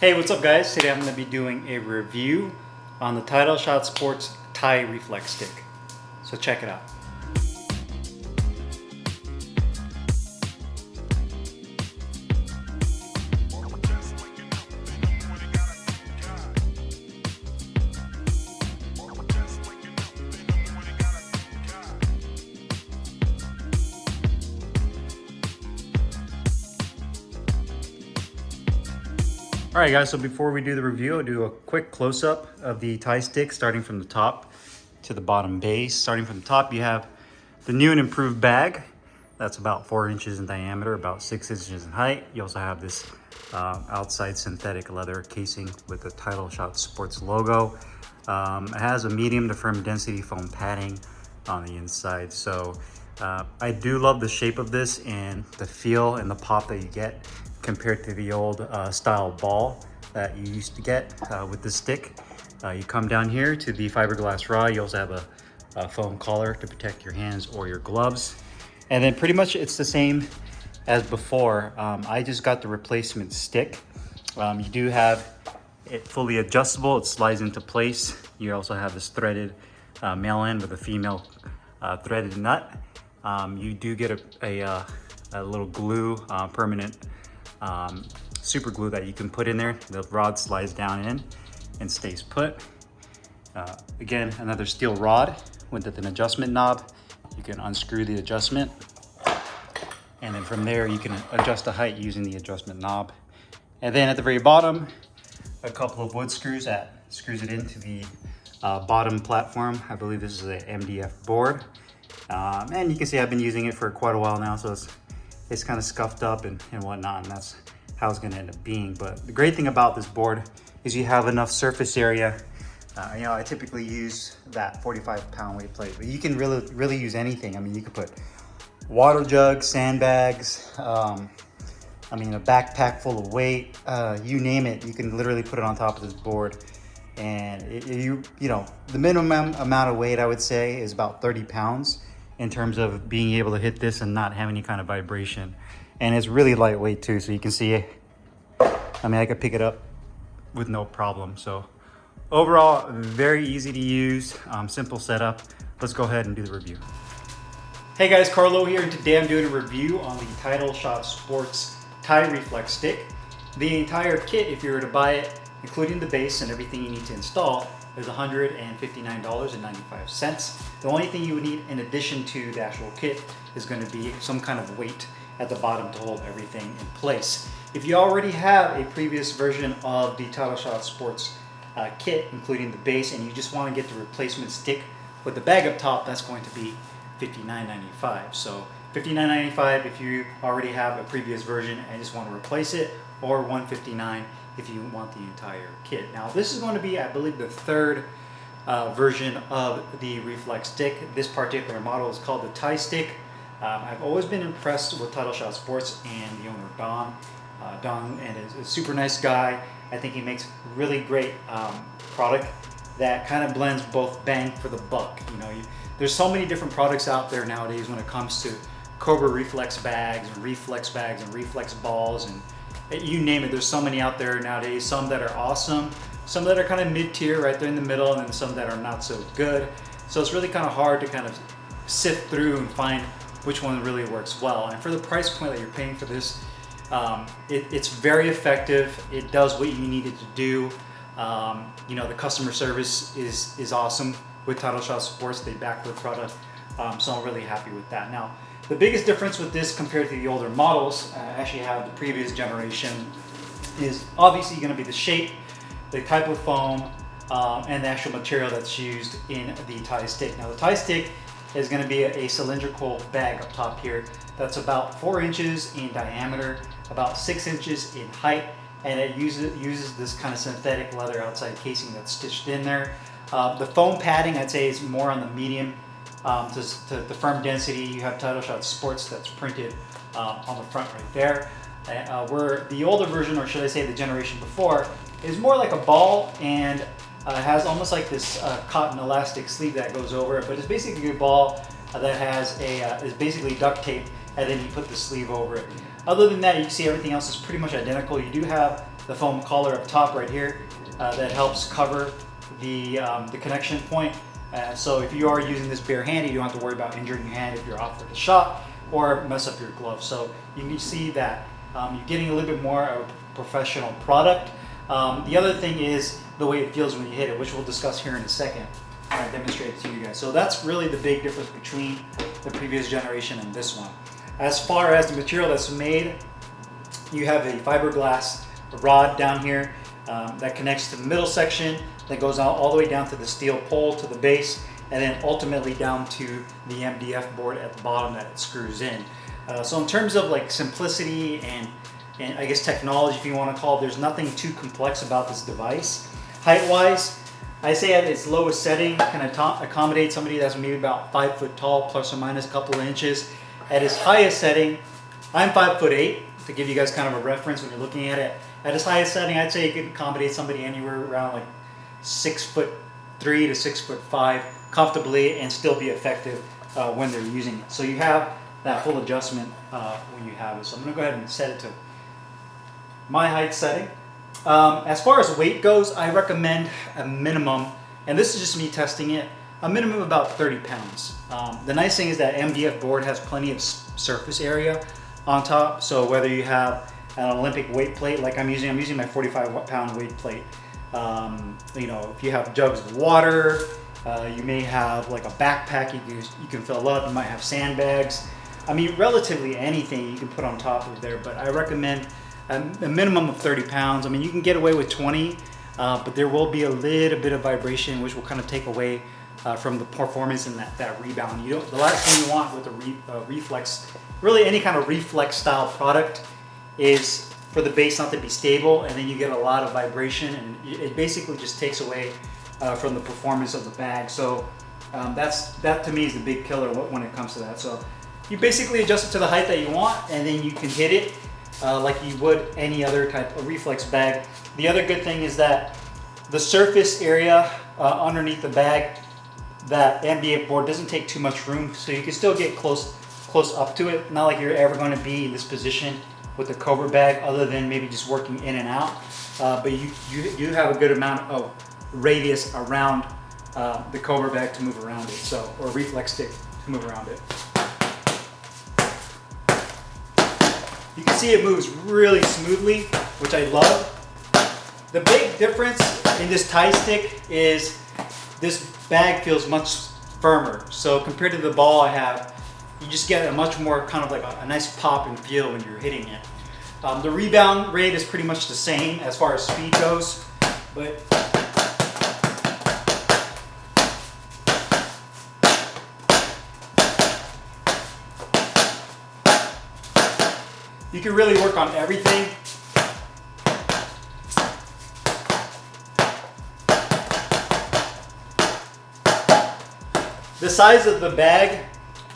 Hey, what's up guys? Today I'm going to be doing a review on the Title Shot Sports Tie Reflex Stick. So check it out. All right guys, so before we do the review, I'll do a quick close-up of the tie stick starting from the top to the bottom base. Starting from the top, you have the new and improved bag. That's about 4 inches in diameter, about 6 inches in height. You also have this outside synthetic leather casing with the Title Shot Sports logo. It has a medium to firm density foam padding on the inside. So I do love the shape of this and the feel and the pop that you get compared to the old style ball that you used to get with the stick. You come down here to the fiberglass rod. You also have a foam collar to protect your hands or your gloves. And then pretty much it's the same as before. I just got the replacement stick. You do have it fully adjustable. It slides into place. You also have this threaded male end with a female threaded nut. You do get a little glue, permanent super glue that you can put in there. The rod slides down in and stays put. Again, another steel rod with an adjustment knob. You can unscrew the adjustment, and then from there you can adjust the height using the adjustment knob. And then at the very bottom, a couple of wood screws that screws it into the bottom platform. I believe this is an MDF board. And you can see I've been using it for quite a while now, so it's kind of scuffed up and whatnot, and that's how it's going to end up being. But the great thing about this board is you have enough surface area. I typically use that 45-pound weight plate, but you can really use anything. I mean, you could put water jugs, sandbags, a backpack full of weight, you name it. You can literally put it on top of this board, and the minimum amount of weight I would say is about 30 pounds in terms of being able to hit this and not have any kind of vibration. And it's really lightweight too, so you can see I could pick it up with no problem. So overall, very easy to use, simple setup. Let's go ahead and do the review. Hey guys, Carlo here, and today I'm doing a review on the Title Shot Sports Tie Reflex Stick. The entire kit, if you were to buy it, including the base and everything you need to install, is $159.95. The only thing you would need in addition to the actual kit is going to be some kind of weight at the bottom to hold everything in place. If you already have a previous version of the Title Shot Sports kit, including the base, and you just want to get the replacement stick with the bag up top, that's going to be $59.95. So $59.95 if you already have a previous version and just want to replace it, or $159 if you want the entire kit. Now this is going to be, I believe, the third version of the Reflex stick. This particular model is called the Tie Stick. I've always been impressed with Title Shot Sports and the owner Don. Don is a super nice guy. I think he makes really great product that kind of blends both bang for the buck. There's so many different products out there nowadays when it comes to Cobra reflex bags and reflex balls, and you name it. There's so many out there nowadays. Some that are awesome, some that are kind of mid-tier right there in the middle, and then some that are not so good. So it's really kind of hard to kind of sift through and find which one really works well. And for the price point that you're paying for this, it's very effective. It does what you need it to do. The customer service is awesome with Title Shot Sports. They back their product, so I'm really happy with that. Now, the biggest difference with this compared to the older models, I actually have the previous generation, is obviously going to be the shape, the type of foam, and the actual material that's used in the tie stick. Now, the tie stick is going to be a cylindrical bag up top here that's about 4 inches in diameter, about 6 inches in height, and it uses this kind of synthetic leather outside casing that's stitched in there. The foam padding, I'd say, is more on the medium to the firm density. You have Title Shot Sports that's printed on the front right there. Where the older version, or should I say the generation before, is more like a ball, and has almost like this cotton elastic sleeve that goes over it, but it's basically a ball that has is basically duct tape, and then you put the sleeve over it. Other than that, you can see everything else is pretty much identical. You do have the foam collar up top right here that helps cover the connection point. So if you are using this barehanded, you don't have to worry about injuring your hand if you're off with a shot or mess up your glove. So you can see that you're getting a little bit more of a professional product. The other thing is the way it feels when you hit it, which we'll discuss here in a second. I demonstrate it to you guys. So that's really the big difference between the previous generation and this one. As far as the material that's made, you have a fiberglass rod down here that connects to the middle section, that goes out all the way down to the steel pole to the base, and then ultimately down to the MDF board at the bottom that it screws in. So in terms of like simplicity and I guess technology, if you want to call it, there's nothing too complex about this device. Height-wise, I say at its lowest setting can accommodate somebody that's maybe about 5 foot tall, plus or minus a couple of inches. At its highest setting, I'm 5'8", to give you guys kind of a reference when you're looking at it. At its highest setting, I'd say it could accommodate somebody anywhere around like 6'3" to 6'5" comfortably and still be effective when they're using it. So you have that full adjustment when you have it. So I'm going to go ahead and set it to my height setting. As far as weight goes, I recommend a minimum, and this is just me testing it, a minimum of about 30 pounds. The nice thing is that MDF board has plenty of surface area on top, so whether you have an Olympic weight plate like I'm using my 45-pound weight plate. You know, if you have jugs of water, you may have like a backpack you can fill up, you might have sandbags. I mean, relatively anything you can put on top of there, but I recommend a minimum of 30 pounds. I mean, you can get away with 20, but there will be a little bit of vibration, which will kind of take away from the performance and that rebound. The last thing you want with a Reflex, really any kind of Reflex style product, is for the base not to be stable, and then you get a lot of vibration, and it basically just takes away from the performance of the bag. So that to me is the big killer when it comes to that. So you basically adjust it to the height that you want, and then you can hit it like you would any other type of Reflex bag. The other good thing is that the surface area underneath the bag, that MDF board doesn't take too much room, so you can still get close up to it. Not like you're ever going to be in this position with a Cobra bag, other than maybe just working in and out. But you have a good amount of radius around the Cobra bag to move around it, or Reflex stick to move around it. You can see it moves really smoothly, which I love. The big difference in this tie stick is this bag feels much firmer. So compared to the ball I have, you just get a much more kind of like a nice pop and feel when you're hitting it. The rebound rate is pretty much the same as far as speed goes, but you can really work on everything. The size of the bag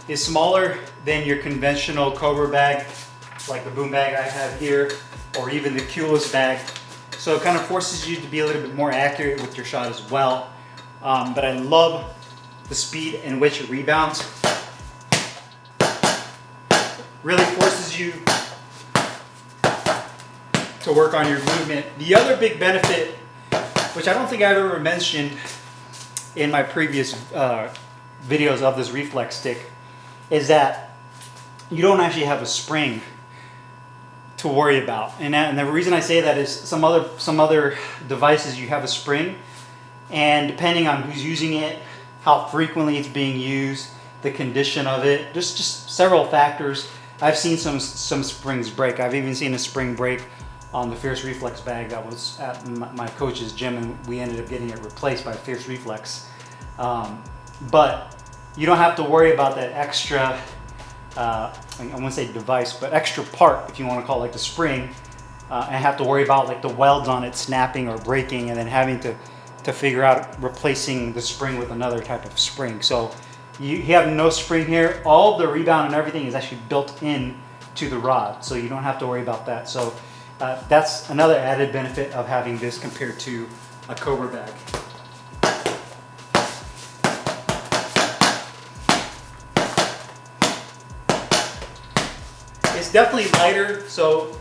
is smaller than your conventional Cobra bag, like the boom bag I have here, or even the Keyless bag. So it kind of forces you to be a little bit more accurate with your shot as well. But I love the speed in which it rebounds. Really forces you to work on your movement. The other big benefit, which I don't think I've ever mentioned in my previous videos of this Reflex stick, is that you don't actually have a spring to worry about. And the reason I say that is some other devices you have a spring, and depending on who's using it, how frequently it's being used, the condition of it, just several factors. I've seen some springs break. I've even seen a spring break on the Fierce Reflex bag that was at my coach's gym, and we ended up getting it replaced by Fierce Reflex. But you don't have to worry about that extra, I wouldn't say device, but extra part, if you want to call it, like the spring, and have to worry about like the welds on it snapping or breaking, and then having to figure out replacing the spring with another type of spring. So you have no spring here. All the rebound and everything is actually built in to the rod, so you don't have to worry about that. So that's another added benefit of having this compared to a Cobra bag. It's definitely lighter, so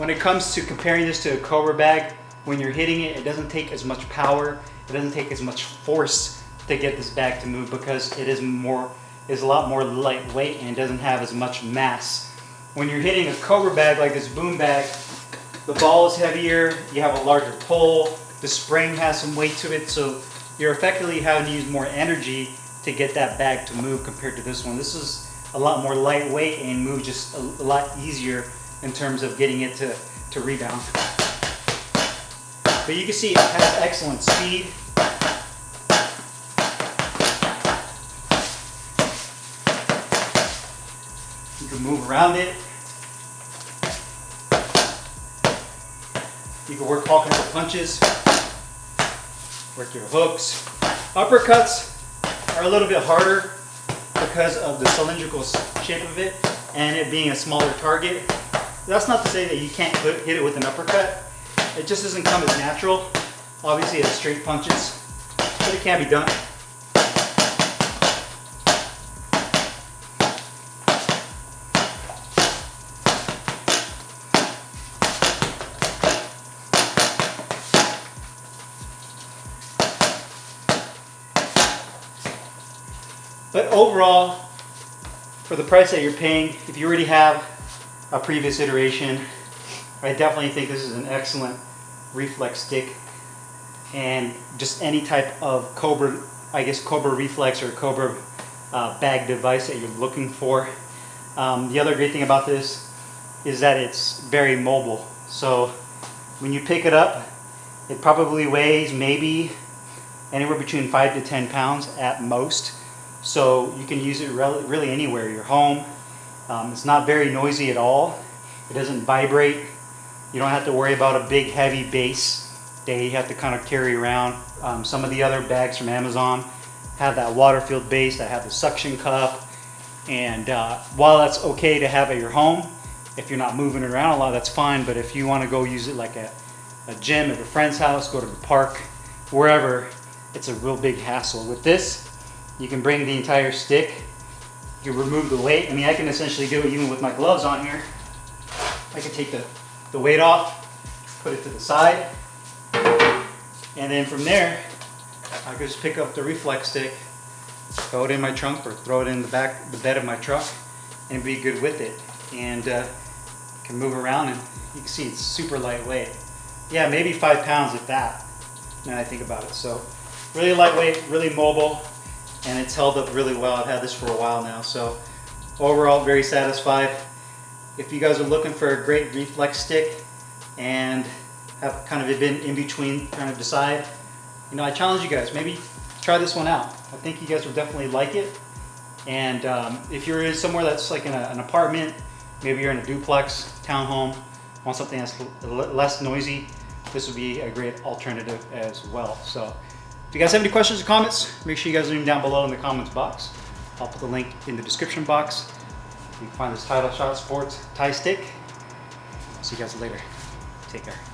when it comes to comparing this to a Cobra bag, when you're hitting it, it doesn't take as much power, it doesn't take as much force to get this bag to move, because it is a lot more lightweight and it doesn't have as much mass. When you're hitting a Cobra bag like this boom bag, the ball is heavier, you have a larger pull, the spring has some weight to it, so you're effectively having to use more energy to get that bag to move compared to this one. This is a lot more lightweight and moves just a lot easier in terms of getting it to rebound. But you can see it has excellent speed. You can move around it. You can work all kinds of punches, work your hooks. Uppercuts are a little bit harder because of the cylindrical shape of it and it being a smaller target. That's not to say that you can't hit it with an uppercut. It just doesn't come as natural. Obviously it's straight punches, but it can be done. But overall, for the price that you're paying, if you already have a previous iteration, I definitely think this is an excellent reflex stick. And just any type of Cobra, I guess Cobra reflex or Cobra bag device that you're looking for. The other great thing about this is that it's very mobile. So when you pick it up, it probably weighs maybe anywhere between 5 to 10 pounds at most. So you can use it really anywhere, your home. It's not very noisy at all. It doesn't vibrate. You don't have to worry about a big heavy base that you have to kind of carry around. Some of the other bags from Amazon have that water-filled base that have the suction cup. And while that's okay to have at your home, if you're not moving around a lot, that's fine. But if you want to go use it like at a gym, at a friend's house, go to the park, wherever, it's a real big hassle. With this, you can bring the entire stick. You can remove the weight. I mean, I can essentially do it even with my gloves on here. I can take the weight off, put it to the side, and then from there, I can just pick up the reflex stick, throw it in my trunk or throw it in the bed of my truck, and be good with it. And can move around, and you can see it's super lightweight. Yeah, maybe 5 pounds if that, now I think about it. So really lightweight, really mobile, and it's held up really well. I've had this for a while now, so overall very satisfied. If you guys are looking for a great reflex stick and have kind of been in between trying to decide, you know, I challenge you guys, maybe try this one out. I think you guys will definitely like it. And if you're in somewhere that's like in an apartment, maybe you're in a duplex, townhome, want something that's less noisy, this would be a great alternative as well. So if you guys have any questions or comments, make sure you guys leave them down below in the comments box. I'll put the link in the description box. You can find this Title Shot Sports tie stick. See you guys later. Take care.